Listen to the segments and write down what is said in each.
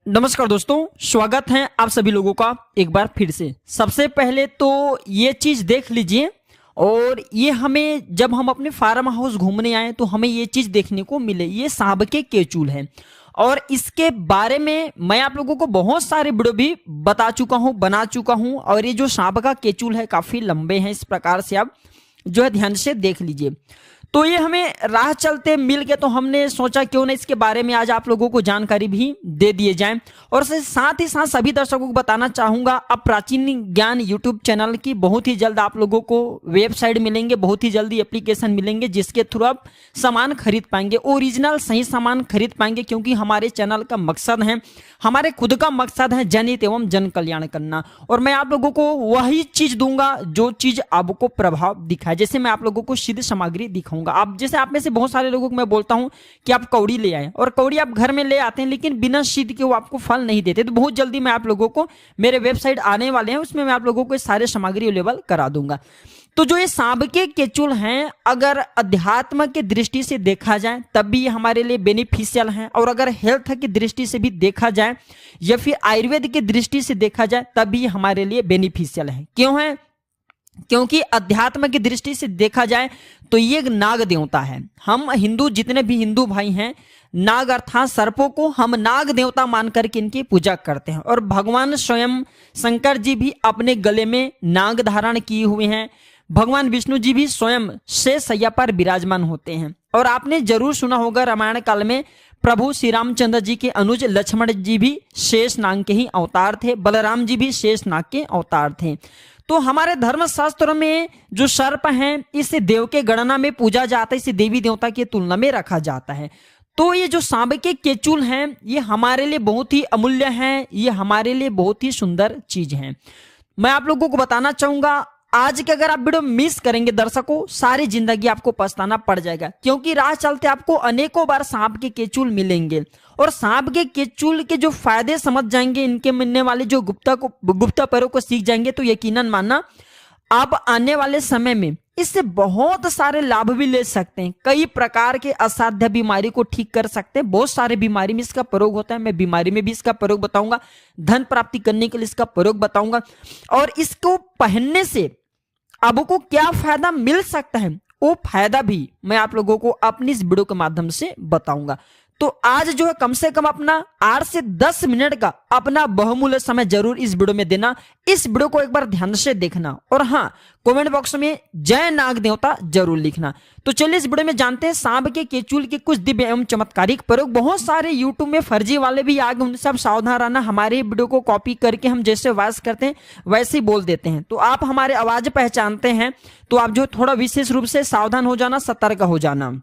नमस्कार दोस्तों, स्वागत है आप सभी लोगों का एक बार फिर से। सबसे पहले तो ये चीज़ देख लीजिए, और ये हमें जब हम अपने फार्म हाउस घूमने आए तो हमें ये चीज़ देखने को मिले। ये सांप के केचुल है और इसके बारे में मैं आप लोगों को बहुत सारे वीडियो भी बता चुका हूँ, बना चुका हूँ। और ये जो सांप का केचुल है काफ़ी लंबे हैं, इस प्रकार से आप जो है ध्यान से देख लीजिए। तो ये हमें राह चलते मिल गए तो हमने सोचा क्यों ना इसके बारे में आज आप लोगों को जानकारी भी दे दिए जाए। और साथ ही साथ सभी दर्शकों को बताना चाहूँगा, अब प्राचीन ज्ञान यूट्यूब चैनल की बहुत ही जल्द आप लोगों को वेबसाइट मिलेंगे, बहुत ही जल्दी एप्लीकेशन मिलेंगे जिसके थ्रू आप सामान खरीद पाएंगे, ओरिजिनल सही सामान खरीद पाएंगे। क्योंकि हमारे चैनल का मकसद है, हमारे खुद का मकसद है जनहित एवं जन कल्याण करना। और मैं आप लोगों को वही चीज़ दूंगा जो चीज़ आपको प्रभाव दिखाए। जैसे मैं आप लोगों को सिद्ध सामग्री दिखाऊंगा। आप जैसे आप में से बहुत सारे लोगों को मैं बोलता हूं कि आप कौड़ी ले आए, और कौड़ी आप घर में ले आते हैं लेकिन बिना सिद्ध के वो आपको फल नहीं देते। तो बहुत जल्दी मैं आप लोगों को, मेरे वेबसाइट आने वाले हैं, उसमें मैं आप लोगों को सारे सामग्री अवेलेबल करा दूंगा। तो जो ये सांप के केचुल हैं, अगर अध्यात्म की दृष्टि से देखा जाए तब भी ये हमारे लिए बेनिफिशियल हैं, और अगर हेल्थ की दृष्टि से भी देखा जाए या फिर आयुर्वेद की दृष्टि से देखा जाए तब भी हमारे लिए बेनिफिशियल है। क्यों है? क्योंकि अध्यात्म की दृष्टि से देखा जाए तो ये एक नाग देवता है। हम हिंदू, जितने भी हिंदू भाई हैं, नाग अर्थात सर्पों को हम नाग देवता मान करके इनकी पूजा करते हैं। और भगवान स्वयं शंकर जी भी अपने गले में नाग धारण किए हुए हैं। भगवान विष्णु जी भी स्वयं शेष शैया पर विराजमान होते हैं। और आपने जरूर सुना होगा, रामायण काल में प्रभु श्री रामचंद्र जी के अनुज लक्ष्मण जी भी शेष नाग के ही अवतार थे, बलराम जी भी शेष नाग के अवतार थे। तो हमारे धर्म शास्त्रों में जो सर्प हैं, इसे देव के गणना में पूजा जाता है, इसे देवी देवता की तुलना में रखा जाता है। तो ये जो सांप के केचुल हैं, ये हमारे लिए बहुत ही अमूल्य हैं, ये हमारे लिए बहुत ही सुंदर चीज है। मैं आप लोगों को बताना चाहूंगा, आज के अगर आप वीडियो मिस करेंगे दर्शकों, सारी जिंदगी आपको पछताना पड़ जाएगा। क्योंकि राह चलते आपको अनेकों बार सांप के केचुल मिलेंगे, और सांप के केचुल के जो फायदे समझ जाएंगे, इनके मिलने वाले जो गुप्त पैरों को सीख जाएंगे, तो यकीनन मानना आप आने वाले समय में इससे बहुत सारे लाभ भी ले सकते हैं। कई प्रकार के असाध्य बीमारी को ठीक कर सकते हैं। बहुत सारे बीमारी में इसका प्रयोग होता है, मैं बीमारी में भी इसका प्रयोग बताऊंगा, धन प्राप्ति करने के लिए इसका प्रयोग बताऊंगा, और इसको पहनने से आपको क्या फायदा मिल सकता है वो फायदा भी मैं आप लोगों को अपनी इस वीडियो के माध्यम से बताऊंगा। तो आज जो है कम से कम अपना 8 से 10 मिनट का अपना बहुमूल्य समय जरूर इस वीडियो में देना। इस वीडियो को एक बार ध्यान से देखना, और हाँ, कमेंट बॉक्स में जय नाग देवता जरूर लिखना। तो चलिए इस वीडियो में जानते हैं सांप के केचुल के कुछ दिव्य एवं चमत्कारिक प्रयोग। बहुत सारे यूट्यूब में फर्जी वाले भी आगे, उनसे आप सावधान रहना। हमारे वीडियो को कॉपी करके हम जैसे वॉइस करते हैं वैसे ही बोल देते हैं। तो आप हमारे आवाज पहचानते हैं तो आप जो थोड़ा विशेष रूप से सावधान हो जाना, सतर्क हो जाना,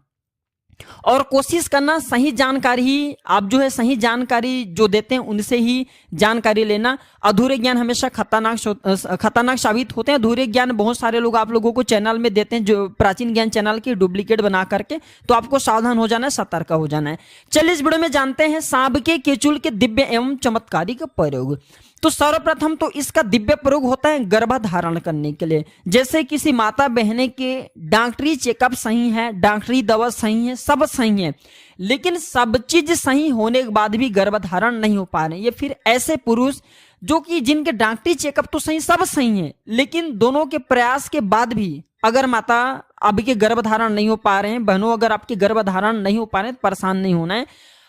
और कोशिश करना सही जानकारी ही आप जो है सही जानकारी जो देते हैं उनसे ही जानकारी लेना। अधूरे ज्ञान हमेशा खतरनाक साबित होते हैं। अधूरे ज्ञान बहुत सारे लोग आप लोगों को चैनल में देते हैं, जो प्राचीन ज्ञान चैनल की डुप्लीकेट बना करके। तो आपको सावधान हो जाना है, सतर्क हो जाना है। चलिए इस वीडियो में जानते हैं सांप के केचुल के दिव्य एवं चमत्कारिक प्रयोग। तो सर्वप्रथम तो इसका दिव्य प्रयोग होता है गर्भधारण करने के लिए। जैसे किसी माता बहने के डॉक्टरी चेकअप सही है, डॉक्टरी दवा सही है, सब सही है, लेकिन सब चीज सही होने के बाद भी गर्भधारण नहीं हो पा रहे, ये फिर ऐसे पुरुष जो कि जिनके डॉक्टरी चेकअप तो सही, सब सही है, लेकिन दोनों के प्रयास के बाद भी अगर माता आपके गर्भधारण नहीं हो पा रहे हैं, बहनों अगर आपके गर्भधारण नहीं हो पा रहे हैं, परेशान नहीं होना है।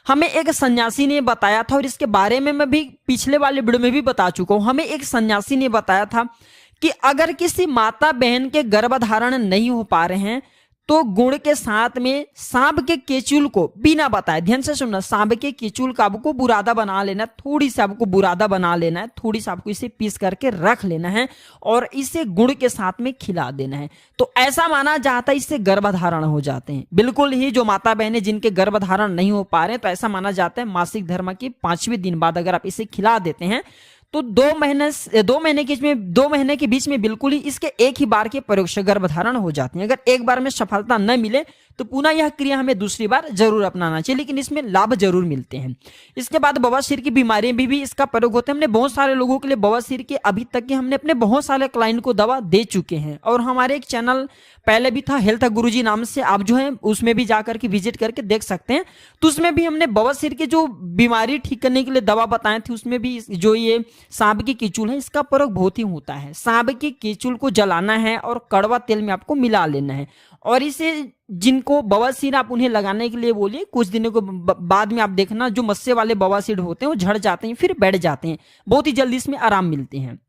हमें एक सन्यासी ने बताया था, और इसके बारे में मैं भी पिछले वाले वीडियो में भी बता चुका हूं। हमें एक सन्यासी ने बताया था कि अगर किसी माता बहन के गर्भधारण नहीं हो पा रहे हैं तो गुड़ के साथ में सांप के केचुल को बिना बताए, ध्यान से सुनना, सांप के केचुल का आपको बुरादा बना लेना, थोड़ी सी आपको बुरादा बना लेना है, थोड़ी सी आपको इसे पीस करके रख लेना है और इसे गुड़ के साथ में खिला देना है। तो ऐसा माना जाता है इससे गर्भधारण हो जाते हैं। बिल्कुल ही जो माता बहनें जिनके गर्भधारण नहीं हो पा रहे हैं, तो ऐसा माना जाता है मासिक धर्म के 5वें दिन बाद अगर आप इसे खिला देते हैं तो 2 महीने के बीच में बिल्कुल ही इसके एक ही बार के प्रयोग से गर्भधारण हो जाती है। अगर एक बार में सफलता न मिले तो पुनः यह क्रिया हमें दूसरी बार जरूर अपनाना चाहिए, लेकिन इसमें लाभ जरूर मिलते हैं। इसके बाद बवासीर की बीमारी में भी इसका प्रयोग होता है। हमने बहुत सारे लोगों के लिए बवासीर के अभी तक के हमने अपने बहुत सारे क्लाइंट को दवा दे चुके हैं, और हमारे एक चैनल पहले भी था हेल्थ गुरुजी नाम से, आप जो है उसमें भी जाकर के विजिट करके देख सकते हैं। तो उसमें भी हमने बवासीर की जो बीमारी ठीक करने के लिए दवा बताए थे, उसमें भी जो ये सांप की कीचुल है इसका प्रयोग बहुत ही होता है। सांप की कीचुल को जलाना है और कड़वा तेल में आपको मिला लेना है, और इसे जिनको बवासीर आप उन्हें लगाने के लिए बोलिए, कुछ दिनों के बाद में आप देखना जो मस्से वाले बवासीर होते हैं वो झड़ जाते हैं, फिर बैठ जाते हैं, बहुत ही जल्दी इसमें आराम मिलते हैं।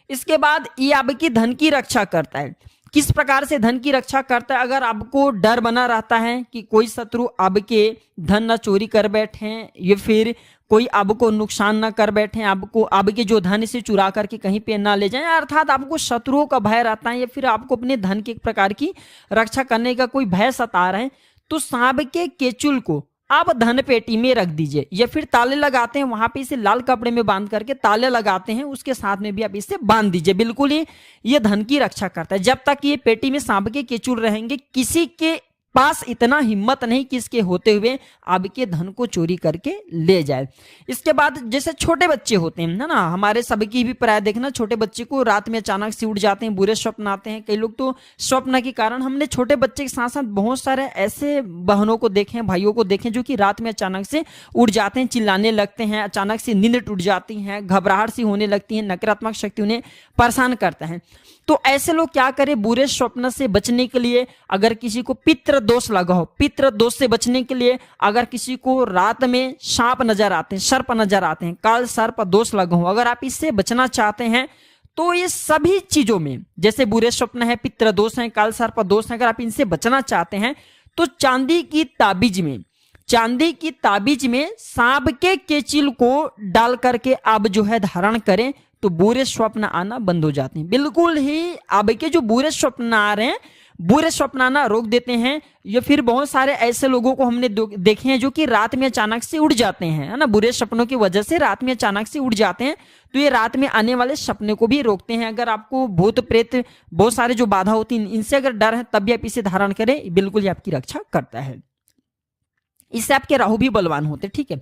इसके बाद ये आपकी धन की रक्षा करता है। किस प्रकार से धन की रक्षा करता है? अगर आपको डर बना रहता है कि कोई शत्रु आपके धन ना चोरी कर बैठे या फिर कोई आपको नुकसान ना कर बैठे, आपको आपके जो धन से चुरा करके कहीं पे ना ले जाएं, अर्थात आपको शत्रुओं का भय रहता है या फिर आपको अपने धन के एक प्रकार की रक्षा करने का कोई भय सता रहा है, तो सांप के केचुल को आप धन पेटी में रख दीजिए, या फिर ताले लगाते हैं वहां पे इसे लाल कपड़े में बांध करके ताले लगाते हैं, उसके साथ में भी आप इसे बांध दीजिए। बिल्कुल ही ये धन की रक्षा करता है। जब तक ये पेटी में सांप के केचुल रहेंगे, किसी के पास इतना हिम्मत नहीं कि इसके होते हुए आपके धन को चोरी करके ले जाए। इसके बाद जैसे छोटे बच्चे होते हैं, है ना, हमारे सबकी भी प्राय देखना, छोटे बच्चे को रात में अचानक से उठ जाते हैं, बुरे स्वप्न आते हैं। कई लोग तो स्वप्न के कारण, हमने छोटे बच्चे के साथ साथ बहुत सारे ऐसे बहनों को देखे, भाइयों को देखे जो कि रात में अचानक से उठ जाते हैं, चिल्लाने लगते हैं, अचानक से नींद टूट जाती है, घबराहट सी होने लगती है, नकारात्मक शक्ति उन्हें परेशान करता है। तो ऐसे लोग क्या करें? बुरे स्वप्न से बचने के लिए, अगर किसी को पितृ दोष लगा हो, पितृ दोष से बचने के लिए, अगर किसी को रात में सांप नजर आते हैं, सर्प नजर आते हैं, काल सर्प दोष लगा हो, अगर आप इससे बचना चाहते हैं तो ये सभी चीजों में, जैसे बुरे स्वप्न है, पितृ दोष है, काल सर्प दोष है, अगर आप इनसे बचना चाहते हैं तो चांदी की ताबीज में सांप के केचिल को डाल करके आप जो है धारण करें, तो बुरे स्वप्न आना बंद हो जाते हैं। बिल्कुल ही आपके जो बुरे स्वप्न आ रहे हैं, बुरे स्वप्न आना रोक देते हैं। या फिर बहुत सारे ऐसे लोगों को हमने देखे हैं जो कि रात में अचानक से उड़ जाते हैं, है ना, बुरे सपनों की वजह से रात में अचानक से उड़ जाते हैं, तो ये रात में आने वाले सपने को भी रोकते हैं। अगर आपको भूत प्रेत बहुत सारे जो बाधा होती है इनसे अगर डर है, तब भी आप इसे धारण करें, बिल्कुल ही आपकी रक्षा करता है। इससे आपके राहु भी बलवान होते हैं। ठीक है,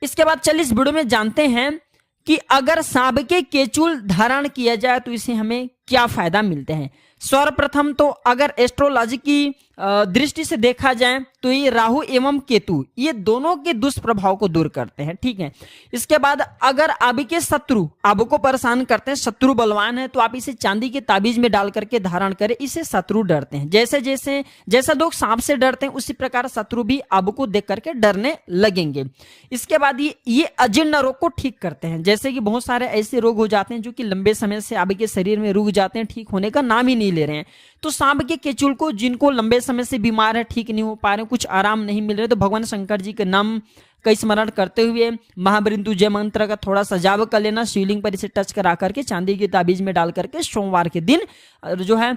इसके बाद चलिए इस वीडियो में जानते हैं कि अगर सांप के केचुल धारण किया जाए तो इसे हमें क्या फायदा मिलते हैं। सर्वप्रथम तो अगर एस्ट्रोलॉजी की दृष्टि से देखा जाए तो ये राहु एवं केतु ये दोनों के दुष्प्रभाव को दूर करते हैं। ठीक है, इसके बाद अगर आपके शत्रु आपको परेशान करते हैं, शत्रु बलवान है, तो आप इसे चांदी के ताबीज में डाल करके धारण करें, इससे शत्रु डरते हैं। जैसा लोग सांप से डरते हैं उसी प्रकार शत्रु भी आपको देख करके डरने लगेंगे। इसके बाद ये अजीर्ण रोग को ठीक करते हैं। जैसे कि बहुत सारे ऐसे रोग हो जाते हैं जो कि लंबे समय से आपके शरीर में रुक जाते हैं, ठीक होने का नाम ही नहीं ले रहे हैं, तो सांप के केचुल को, जिनको लंबे समय से बीमार है, ठीक नहीं हो पा रहे, कुछ आराम नहीं मिल रहे, तो भगवान शंकर जी के नाम का स्मरण करते हुए महामृत्युंजय मंत्र का थोड़ा सजाव कर लेना, शिवलिंग पर इसे टच करा करके चांदी की ताबीज में डाल करके सोमवार के दिन जो है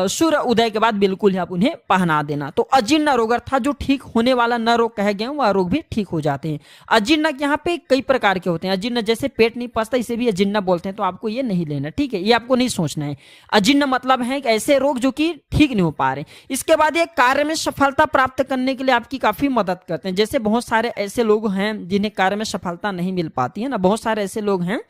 सूर्य उदय के बाद बिल्कुल ही आप उन्हें पहना देना। तो अजीर्ण रोग अर्थात जो ठीक होने वाला न रोग कहे गए वह रोग भी ठीक हो जाते हैं। अजीर्ण के यहाँ पे कई प्रकार के होते हैं। अजीर्ण जैसे पेट नहीं पचता, इसे भी अजीर्ण बोलते हैं, तो आपको ये नहीं लेना। ठीक है, ये आपको नहीं सोचना है। अजीर्ण मतलब है कि ऐसे रोग जो कि ठीक नहीं हो पा रहे। इसके बाद ये कार्य में सफलता प्राप्त करने के लिए आपकी काफी मदद करते हैं। जैसे बहुत सारे ऐसे लोग हैं जिन्हें कार्य में सफलता नहीं मिल पाती है ना, बहुत सारे ऐसे लोग हैं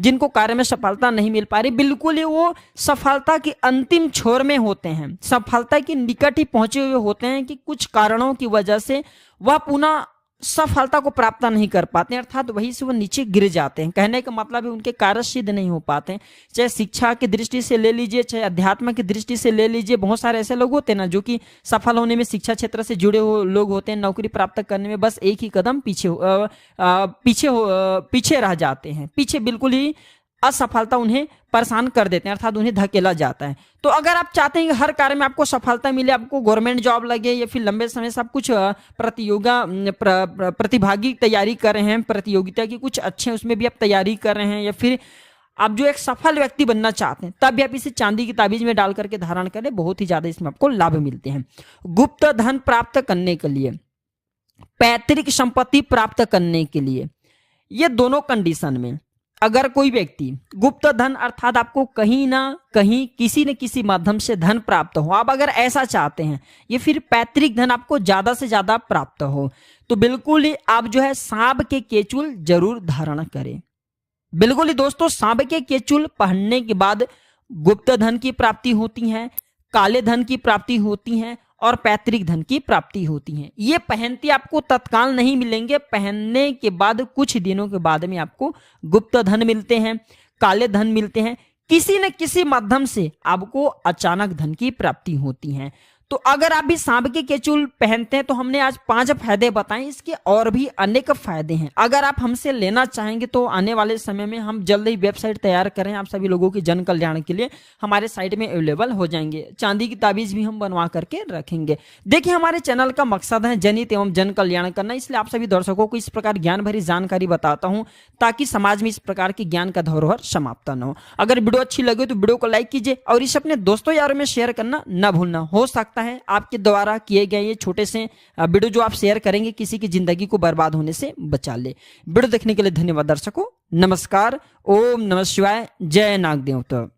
जिनको कार्य में सफलता नहीं मिल पा रही, बिल्कुल ही वो सफलता की अंतिम छोर में होते हैं, सफलता के निकट ही पहुंचे हुए होते हैं कि कुछ कारणों की वजह से वह पुनः सफलता को प्राप्त नहीं कर पाते हैं, अर्थात वहीं से वो नीचे गिर जाते हैं। कहने का मतलब है उनके कार्य सिद्ध नहीं हो पाते हैं। चाहे शिक्षा की दृष्टि से ले लीजिए, चाहे अध्यात्म की दृष्टि से ले लीजिए, बहुत सारे ऐसे लोग होते हैं ना जो कि सफल होने में शिक्षा क्षेत्र से जुड़े हुए लोग होते हैं, नौकरी प्राप्त करने में बस एक ही कदम पीछे रह जाते हैं, पीछे बिल्कुल ही असफलता उन्हें परेशान कर देते हैं, अर्थात उन्हें धकेला जाता है। तो अगर आप चाहते हैं कि हर कार्य में आपको सफलता मिले, आपको गवर्नमेंट जॉब लगे या फिर लंबे समय से आप कुछ प्रतिभागी तैयारी कर रहे हैं, प्रतियोगिता की कुछ अच्छे उसमें भी आप तैयारी कर रहे हैं, या फिर आप जो एक सफल व्यक्ति बनना चाहते हैं, तब भी आप इसे चांदी की ताबीज में डाल करके धारण करें, बहुत ही ज्यादा इसमें आपको लाभ मिलते हैं। गुप्त धन प्राप्त करने के लिए, पैतृक संपत्ति प्राप्त करने के लिए, ये दोनों कंडीशन में अगर कोई व्यक्ति गुप्त धन अर्थात आपको कहीं ना कहीं किसी न किसी माध्यम से धन प्राप्त हो, आप अगर ऐसा चाहते हैं, ये फिर पैतृक धन आपको ज्यादा से ज्यादा प्राप्त हो, तो बिल्कुल ही आप जो है सांप के केचुल जरूर धारण करें। बिल्कुल ही दोस्तों, सांप के केचुल पहनने के बाद गुप्त धन की प्राप्ति होती है, काले धन की प्राप्ति होती है और पैतृक धन की प्राप्ति होती है। ये पहनते आपको तत्काल नहीं मिलेंगे, पहनने के बाद कुछ दिनों के बाद में आपको गुप्त धन मिलते हैं, काले धन मिलते हैं, किसी न किसी माध्यम से आपको अचानक धन की प्राप्ति होती है। तो अगर आप भी सांप के केचुल पहनते हैं तो हमने आज 5 फायदे बताए, इसके और भी अनेक फायदे हैं। अगर आप हमसे लेना चाहेंगे तो आने वाले समय में हम जल्द ही वेबसाइट तैयार करें, आप सभी लोगों की जन कल्याण के लिए हमारे साइट में अवेलेबल हो जाएंगे। चांदी की ताबीज भी हम बनवा करके रखेंगे। देखिए, हमारे चैनल का मकसद है जनहित एवं जन कल्याण करना, इसलिए आप सभी दर्शकों को इस प्रकार ज्ञान भरी जानकारी बताता हूँ ताकि समाज में इस प्रकार की ज्ञान का धरोहर समाप्त न हो। अगर वीडियो अच्छी लगे तो वीडियो को लाइक कीजिए और इसे अपने दोस्तों यारों में शेयर करना न भूलना। हो सकता है आपके द्वारा किए गए ये छोटे से वीडियो जो आप शेयर करेंगे किसी की जिंदगी को बर्बाद होने से बचा ले। वीडियो देखने के लिए धन्यवाद दर्शकों, नमस्कार, ओम नमः शिवाय, जय नाग देवता।